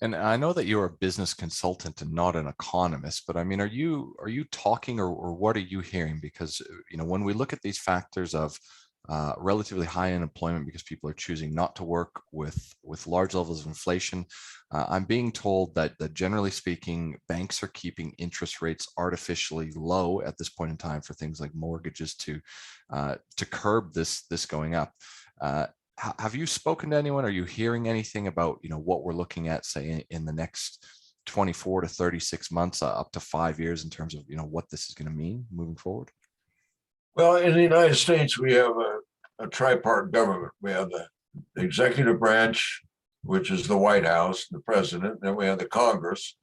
And I know that you're a business consultant and not an economist, but I mean, are you talking, or what are you hearing? Because when we look at these factors of relatively high unemployment because people are choosing not to work, with large levels of inflation, I'm being told that generally speaking, banks are keeping interest rates artificially low at this point in time for things like mortgages to curb this going up. Uh, have you spoken to anyone? Are you hearing anything about what we're looking at, say, in the next 24 to 36 months, up to 5 years, in terms of what this is going to mean moving forward? Well, in the United States, we have a tripart government. We have the executive branch, which is the White House, the president. Then we have the Congress,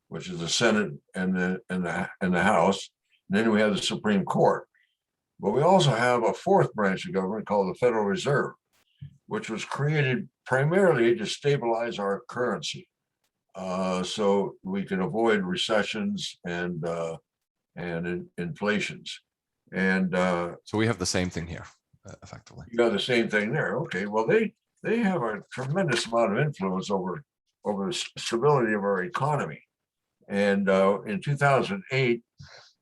which is the Senate and the House. And then we have the Supreme Court. But we also have a fourth branch of government called the Federal Reserve, which was created primarily to stabilize our currency, so we can avoid recessions and inflations. And So we have the same thing here, effectively. you got the same thing there. Okay, well they have a tremendous amount of influence over the stability of our economy. And in 2008,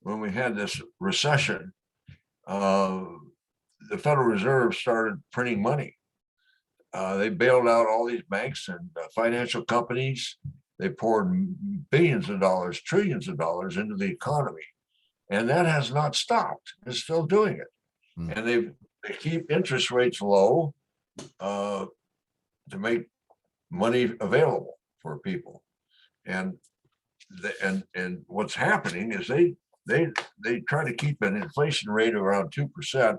when we had this recession, the Federal Reserve started printing money. They bailed out all these banks and financial companies. They poured billions of dollars, trillions of dollars into the economy. And that has not stopped. It's still doing it. And they keep interest rates low to make money available for people. And what's happening is they try to keep an inflation rate around 2%,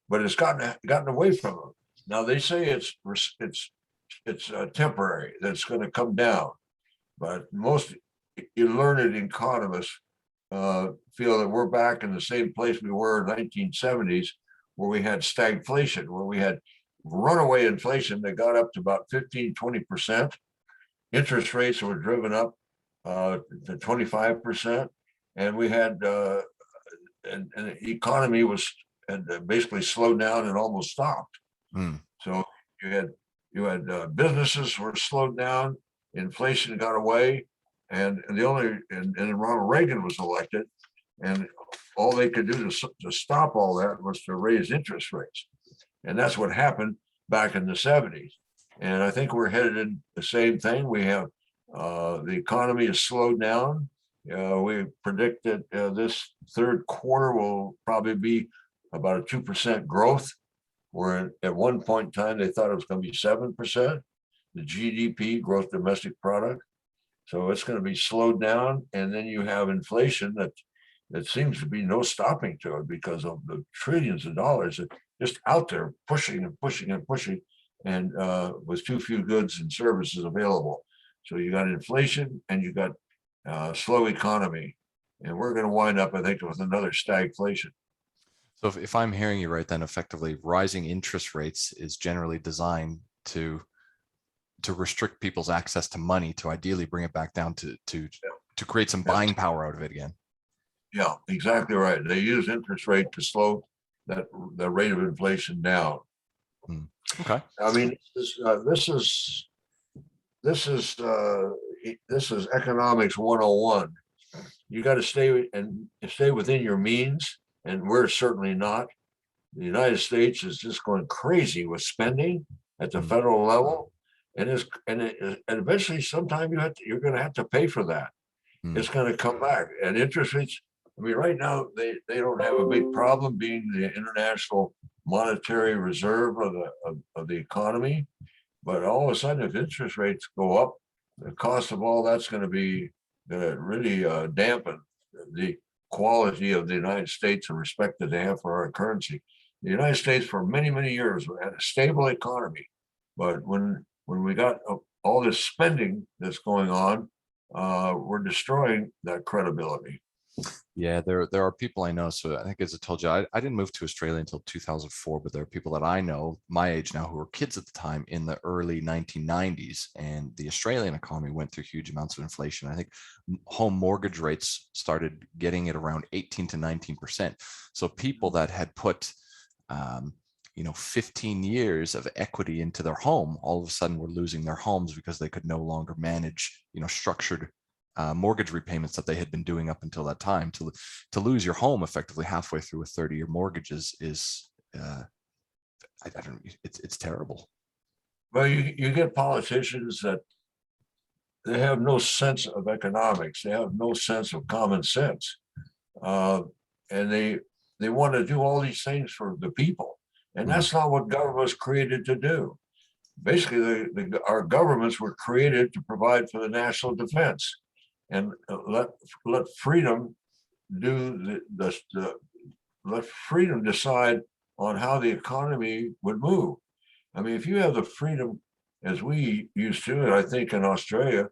but it's gotten away from them. Now they say it's temporary, that it's going to come down, but most learned economists feel that we're back in the same place we were in the 1970s, where we had stagflation, where we had runaway inflation that got up to about 15-20%. Interest rates were driven up to 25%, and we had and the economy had basically slowed down and almost stopped. So you had businesses were slowed down, inflation got away, and Ronald Reagan was elected, and all they could do to stop all that was to raise interest rates, and that's what happened back in the 70s. And I think we're headed in the same thing. We have the economy has slowed down. We predict that this third quarter will probably be about a 2% growth, where at one point in time they thought it was going to be 7%, the GDP, gross domestic product. So it's going to be slowed down, and then you have inflation that seems to be no stopping to it because of the trillions of dollars that just out there pushing and pushing and pushing, and with too few goods and services available. So you got inflation and you got slow economy, and we're going to wind up, I think, with another stagflation. So if I'm hearing you right, then effectively rising interest rates is generally designed to restrict people's access to money, to ideally bring it back down to create some buying power out of it again. Yeah, exactly right. They use interest rate to slow the rate of inflation down. Okay. I mean, this is economics 101. You got to stay within your means, and we're certainly not. The United States is just going crazy with spending at the federal level, and eventually, sometime you're going to have to pay for that. It's going to come back, and interest rates. I mean, right now they don't have a big problem being the international monetary reserve of the economy, but all of a sudden, if interest rates go up, the cost of all that's going to really dampen the quality of the United States and respect that they have for our currency. The United States, for many, many years, had a stable economy, but when we got all this spending that's going on, we're destroying that credibility. Yeah, there are people I know. So I think, as I told you, I didn't move to Australia until 2004, but there are people that I know my age now who were kids at the time in the early 1990s, and the Australian economy went through huge amounts of inflation. I think home mortgage rates started getting at around 18 to 19%. So people that had put 15 years of equity into their home, all of a sudden were losing their homes because they could no longer manage, structured mortgage repayments that they had been doing up until that time. To lose your home effectively halfway through a 30-year mortgage is I don't know, it's terrible. Well, you get politicians that they have no sense of economics. They have no sense of common sense. And they want to do all these things for the people. And that's not what government was created to do. Basically, our governments were created to provide for the national defense and let freedom do let freedom decide on how the economy would move. I mean, if you have the freedom, as we used to, and I think in Australia,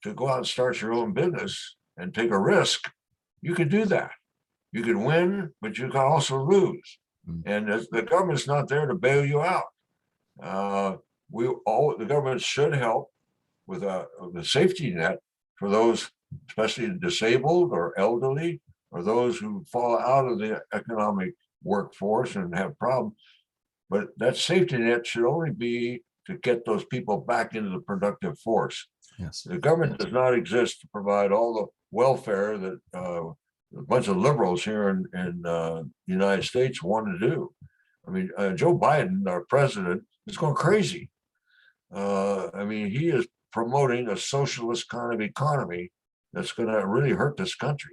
to go out and start your own business and take a risk, you could do that. You could win, but you can also lose. And the government's not there to bail you out. The government should help with a safety net for those, especially disabled or elderly, or those who fall out of the economic workforce and have problems. But that safety net should only be to get those people back into the productive force. Yes. The government does not exist to provide all the welfare that a bunch of liberals here in the United States want to do. I mean, Joe Biden, our president, is going crazy. I mean, he is promoting a socialist kind of economy that's going to really hurt this country.